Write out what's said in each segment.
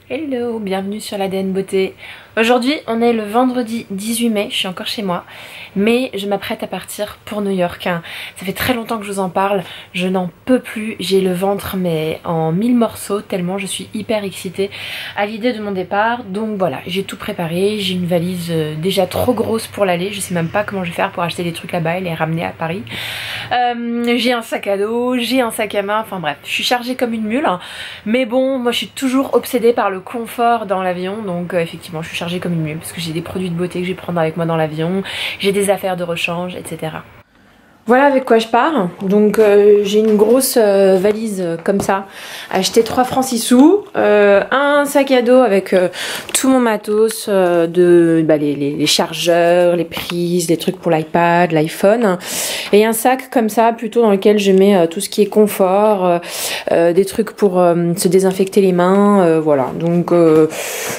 Hello, bienvenue sur l'ADN Beauté. Aujourd'hui on est le vendredi 18 mai, je suis encore chez moi, mais je m'apprête à partir pour New York. Ça fait très longtemps que je vous en parle, je n'en peux plus, j'ai le ventre mais en 1000 morceaux tellement je suis hyper excitée à l'idée de mon départ. Donc voilà, j'ai tout préparé, j'ai une valise déjà trop grosse pour l'aller, je sais même pas comment je vais faire pour acheter des trucs là-bas et les ramener à Paris. J'ai un sac à dos, j'ai un sac à main, enfin bref, je suis chargée comme une mule, mais bon, moi je suis toujours obsédée par le confort dans l'avion, donc effectivement je suis chargée comme une mule parce que j'ai des produits de beauté que je vais prendre avec moi dans l'avion, j'ai des affaires de rechange, etc. Voilà avec quoi je pars. Donc j'ai une grosse valise comme ça, acheté 3 francs 6 sous, un sac à dos avec tout mon matos, les chargeurs, les prises, les trucs pour l'iPad, l'iPhone, et un sac comme ça plutôt dans lequel je mets tout ce qui est confort, des trucs pour se désinfecter les mains, voilà. Donc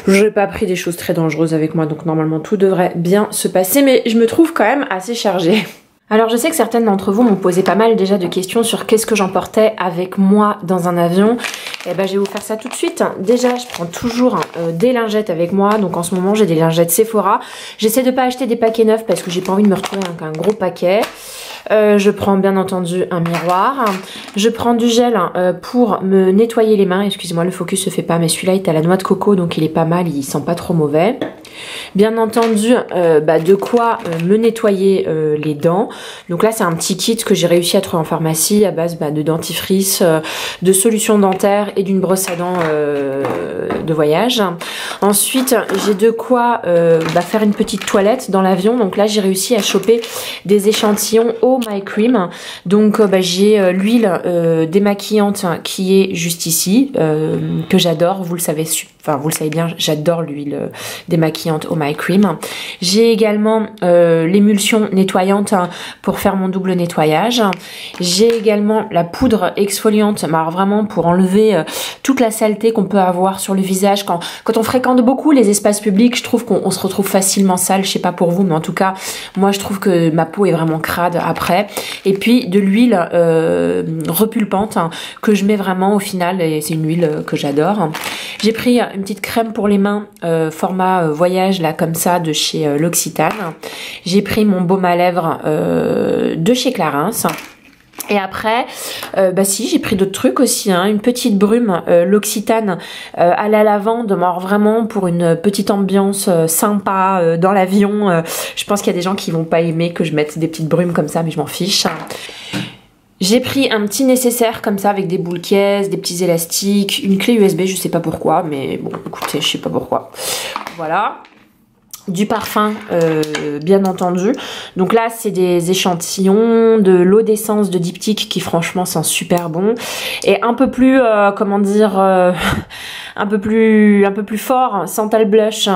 j'ai pas pris des choses très dangereuses avec moi, donc normalement tout devrait bien se passer, mais je me trouve quand même assez chargée. Alors je sais que certaines d'entre vous m'ont posé pas mal déjà de questions sur qu'est-ce que j'emportais avec moi dans un avion. Et ben je vais vous faire ça tout de suite. Déjà je prends toujours des lingettes avec moi, donc en ce moment j'ai des lingettes Sephora. J'essaie de pas acheter des paquets neufs parce que j'ai pas envie de me retrouver avec un gros paquet. Je prends bien entendu un miroir. Je prends du gel pour me nettoyer les mains. Excusez-moi, le focus se fait pas, mais celui-là est à la noix de coco, donc il est pas mal, il sent pas trop mauvais. Bien entendu, de quoi me nettoyer les dents. Donc là, c'est un petit kit que j'ai réussi à trouver en pharmacie à base de dentifrice, de solutions dentaires et d'une brosse à dents de voyage. Ensuite, j'ai de quoi faire une petite toilette dans l'avion. Donc là, j'ai réussi à choper des échantillons Oh My Cream. Donc j'ai l'huile démaquillante qui est juste ici, que j'adore. Vous le savez, vous le savez bien, j'adore l'huile démaquillante Oh My Cream. J'ai également l'émulsion nettoyante pour faire mon double nettoyage. J'ai également la poudre exfoliante, mais alors vraiment pour enlever toute la saleté qu'on peut avoir sur le visage. Quand on fréquente beaucoup les espaces publics, je trouve qu'on se retrouve facilement sale. Je sais pas pour vous, mais en tout cas, moi je trouve que ma peau est vraiment crade après. Et puis de l'huile repulpante que je mets vraiment au final, et c'est une huile que j'adore. J'ai pris une petite crème pour les mains format voyage là comme ça de chez L'Occitane. J'ai pris mon baume à lèvres de chez Clarins. Et après, j'ai pris d'autres trucs aussi, une petite brume, L'Occitane à la lavande, alors vraiment pour une petite ambiance sympa dans l'avion. Je pense qu'il y a des gens qui vont pas aimer que je mette des petites brumes comme ça, mais je m'en fiche. J'ai pris un petit nécessaire comme ça avec des boules caisses, des petits élastiques, une clé USB, je sais pas pourquoi, mais bon, écoutez, je sais pas pourquoi. Voilà. Du parfum bien entendu, donc là c'est des échantillons de l'eau d'essence de Diptyque qui franchement sent super bon, et un peu plus un peu plus fort, Santal Blush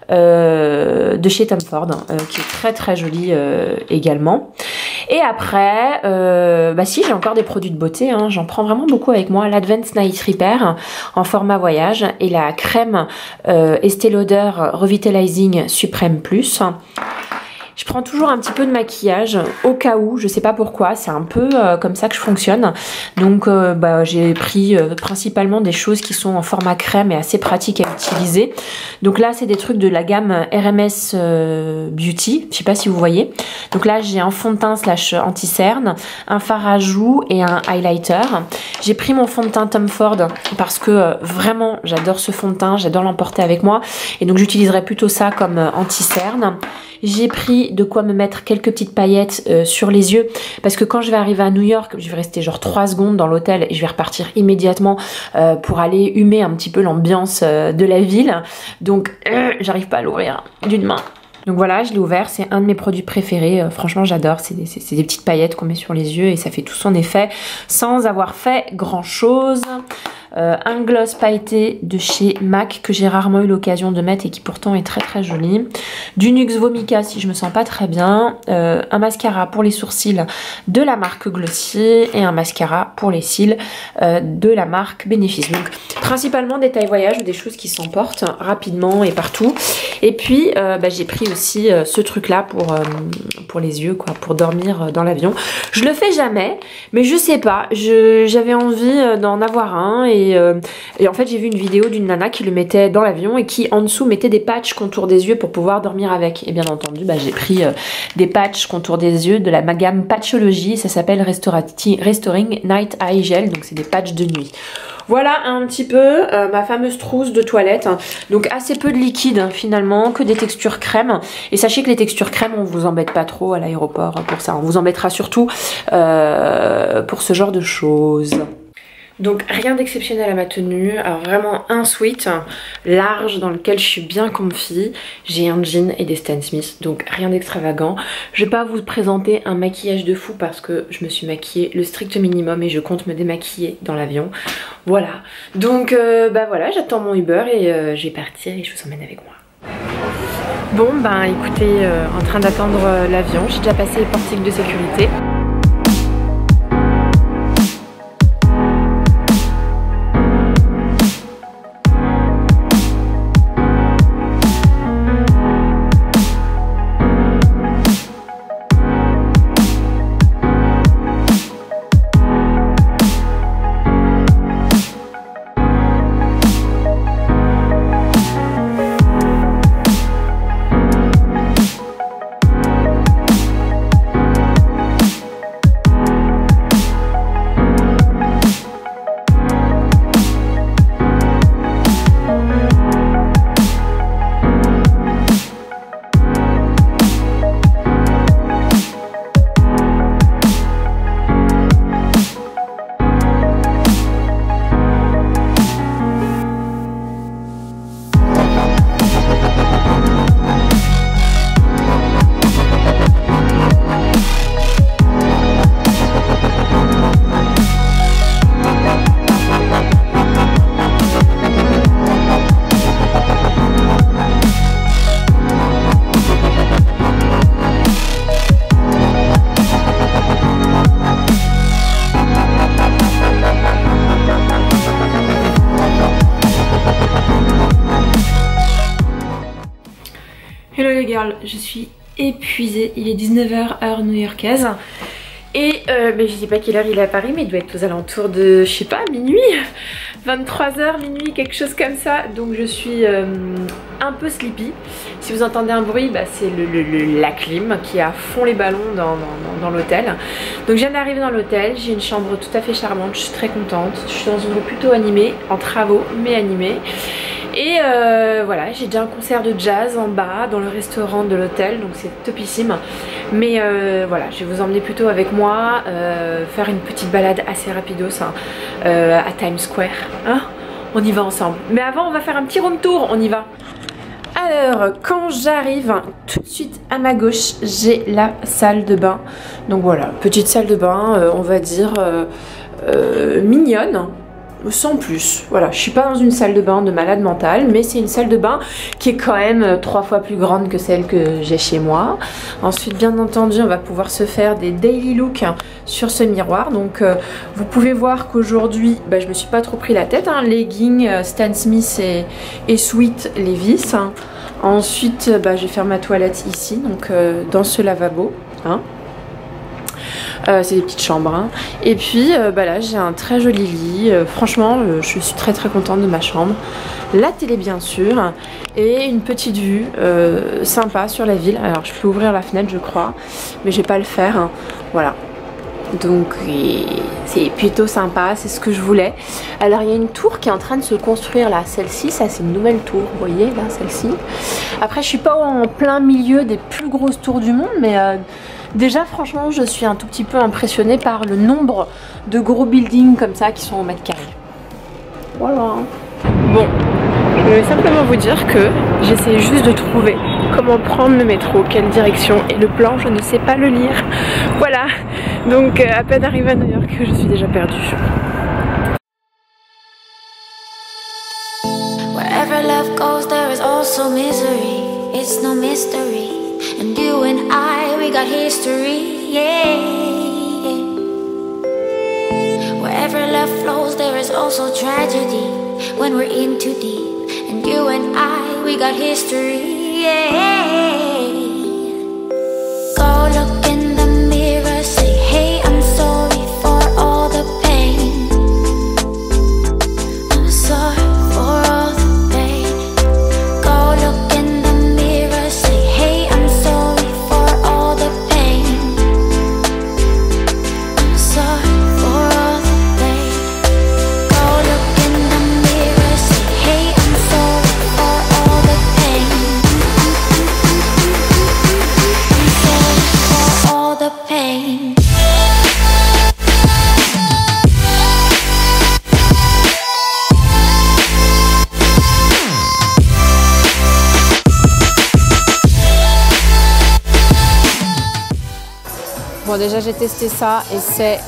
de chez Tom Ford, qui est très très joli également. Et après j'ai encore des produits de beauté, j'en prends vraiment beaucoup avec moi, l'Advanced Night Repair en format voyage et la crème Estée Lauder Revitalizing Supreme Plus. Je prends toujours un petit peu de maquillage au cas où, je sais pas pourquoi, c'est un peu comme ça que je fonctionne. Donc j'ai pris principalement des choses qui sont en format crème et assez pratiques à utiliser. Donc là c'est des trucs de la gamme RMS Beauty, je sais pas si vous voyez. Donc là j'ai un fond de teint slash anti-cerne, un fard à joues et un highlighter. J'ai pris mon fond de teint Tom Ford parce que vraiment j'adore ce fond de teint, j'adore l'emporter avec moi. Et donc j'utiliserai plutôt ça comme anti-cerne. J'ai pris de quoi me mettre quelques petites paillettes sur les yeux parce que quand je vais arriver à New York, je vais rester genre 3 secondes dans l'hôtel et je vais repartir immédiatement pour aller humer un petit peu l'ambiance de la ville. Donc j'arrive pas à l'ouvrir d'une main. Donc voilà, je l'ai ouvert, c'est un de mes produits préférés, franchement j'adore, c'est des petites paillettes qu'on met sur les yeux et ça fait tout son effet sans avoir fait grand chose. Un gloss pailleté de chez MAC que j'ai rarement eu l'occasion de mettre et qui pourtant est très très joli. Du NYX Vomica si je me sens pas très bien. Un mascara pour les sourcils de la marque Glossier et un mascara pour les cils de la marque Benefis. Donc Principalement des tailles voyage ou des choses qui s'emportent rapidement et partout. Et puis j'ai pris aussi ce truc là pour les yeux, quoi, pour dormir dans l'avion. Je le fais jamais, mais je sais pas, j'avais envie d'en avoir un et en fait j'ai vu une vidéo d'une nana qui le mettait dans l'avion et qui en dessous mettait des patchs contour des yeux pour pouvoir dormir avec. Et bien entendu j'ai pris des patchs contour des yeux de la gamme Patchology, ça s'appelle Restoring Night Eye Gel, donc c'est des patchs de nuit. Voilà un petit peu ma fameuse trousse de toilette. Donc assez peu de liquide finalement, que des textures crème. Et sachez que les textures crème, on vous embête pas trop à l'aéroport pour ça. On vous embêtera surtout pour ce genre de choses. Donc rien d'exceptionnel à ma tenue, alors vraiment un sweat large dans lequel je suis bien comfy. J'ai un jean et des Stan Smith, donc rien d'extravagant. Je vais pas vous présenter un maquillage de fou parce que je me suis maquillée le strict minimum et je compte me démaquiller dans l'avion. Voilà, donc voilà, j'attends mon Uber et je vais partir et je vous emmène avec moi. Bon écoutez, en train d'attendre l'avion, j'ai déjà passé les portiques de sécurité. Hello les girls, je suis épuisée, il est 19 h heure new-yorkaise et je sais pas quelle heure il est à Paris mais il doit être aux alentours de, je sais pas, minuit, 23 h, minuit, quelque chose comme ça, donc je suis un peu sleepy. Si vous entendez un bruit, c'est la clim qui est à fond les ballons dans l'hôtel. Donc je viens d'arriver dans l'hôtel, j'ai une chambre tout à fait charmante, je suis très contente, je suis dans une rue plutôt animée, en travaux mais animée. Et voilà, j'ai déjà un concert de jazz en bas dans le restaurant de l'hôtel, donc c'est topissime. Mais voilà, je vais vous emmener plutôt avec moi, faire une petite balade assez rapidos à Times Square. Hein, on y va ensemble. Mais avant, on va faire un petit room tour, on y va. Alors, quand j'arrive, tout de suite à ma gauche, j'ai la salle de bain. Donc voilà, petite salle de bain, on va dire mignonne. Sans plus, voilà, je suis pas dans une salle de bain de malade mental, mais c'est une salle de bain qui est quand même 3 fois plus grande que celle que j'ai chez moi. Ensuite, bien entendu, on va pouvoir se faire des daily looks sur ce miroir. Donc vous pouvez voir qu'aujourd'hui, je me suis pas trop pris la tête, hein. Leggings, Stan Smith et sweat Levi's. Ensuite, je vais faire ma toilette ici, donc dans ce lavabo, hein. C'est des petites chambres, hein. Et puis là j'ai un très joli lit, franchement je suis très contente de ma chambre. La télé bien sûr et une petite vue sympa sur la ville. Alors je peux ouvrir la fenêtre je crois, mais je vais pas le faire, hein. Voilà, donc c'est plutôt sympa, c'est ce que je voulais. Alors il y a une tour qui est en train de se construire là, celle-ci, ça c'est une nouvelle tour, vous voyez là, celle-ci. Après je suis pas en plein milieu des plus grosses tours du monde, mais déjà franchement je suis un tout petit peu impressionnée par le nombre de gros buildings comme ça qui sont au mètre carré. Voilà. Bon, je vais simplement vous dire que j'essaie juste de trouver comment prendre le métro, quelle direction, et le plan je ne sais pas le lire. Voilà, donc à peine arrivée à New York je suis déjà perdue. Wherever love goes there is also misery, it's no mystery. And you and I, we got history, yeah. Wherever love flows, there is also tragedy. when we're in too deep. And you and I, we got history, yeah. Go look in the mirror, say, hey, I'm sorry for all the pain. I'm sorry for all the pain. Go look in the mirror, say, hey, I'm sorry for all the pain. I'm sorry for all the pain. Go look in the mirror, say, hey, I'm sorry for all the pain. I'm sorry for all the pain. Bon, déjà j'ai testé ça et c'est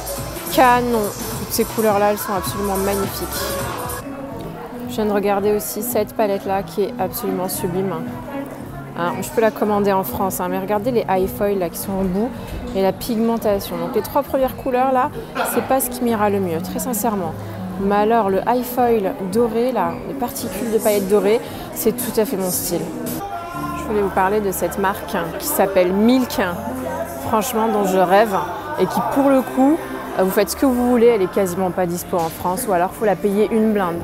canon. Toutes ces couleurs là, elles sont absolument magnifiques. Je viens de regarder aussi cette palette là qui est absolument sublime. Hein, je peux la commander en France, hein, mais regardez les high foil là qui sont en bout et la pigmentation. Donc les trois premières couleurs là, c'est pas ce qui m'ira le mieux, très sincèrement. Mais alors le high foil doré là, les particules de paillettes dorées, c'est tout à fait mon style. Je voulais vous parler de cette marque qui s'appelle Milk. Franchement, dont je rêve et qui pour le coup, vous faites ce que vous voulez, elle est quasiment pas dispo en France ou alors il faut la payer une blinde.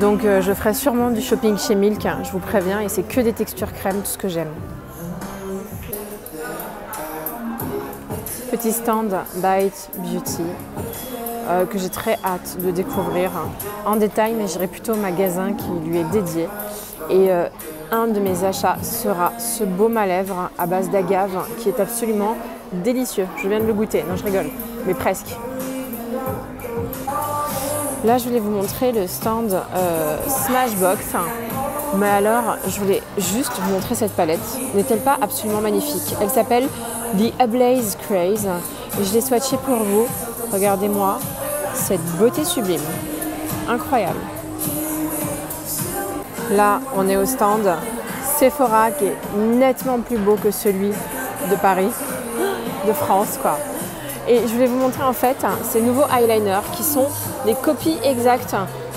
Donc je ferai sûrement du shopping chez Milk, je vous préviens, et c'est que des textures crème, tout ce que j'aime. Petit stand Bite Beauty que j'ai très hâte de découvrir en détail, mais j'irai plutôt au magasin qui lui est dédié. Et un de mes achats sera ce baume à lèvres à base d'agave qui est absolument délicieux. Je viens de le goûter, non je rigole, mais presque. Là je voulais vous montrer le stand Smashbox. Mais alors je voulais juste vous montrer cette palette. N'est-elle pas absolument magnifique? Elle s'appelle The Ablaze Craze et je l'ai swatchée pour vous. Regardez-moi cette beauté sublime, incroyable. Là, on est au stand Sephora qui est nettement plus beau que celui de Paris, de France quoi. Et je voulais vous montrer en fait ces nouveaux eyeliners qui sont des copies exactes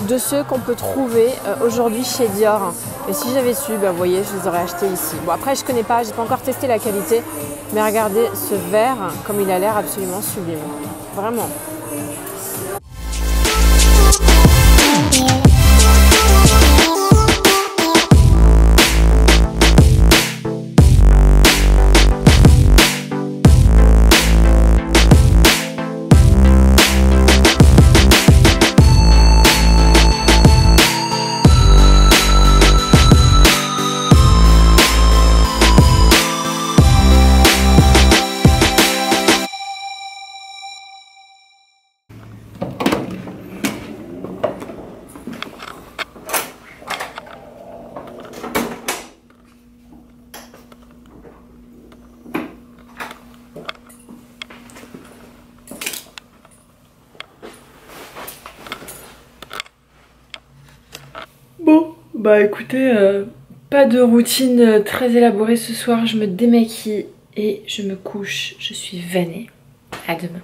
de ceux qu'on peut trouver aujourd'hui chez Dior. Et si j'avais su, bah, vous voyez, je les aurais achetés ici. Bon après je connais pas, j'ai pas encore testé la qualité, mais regardez ce vert comme il a l'air absolument sublime. Vraiment. Bon, bah écoutez, pas de routine très élaborée ce soir, je me démaquille et je me couche, je suis vannée. À demain.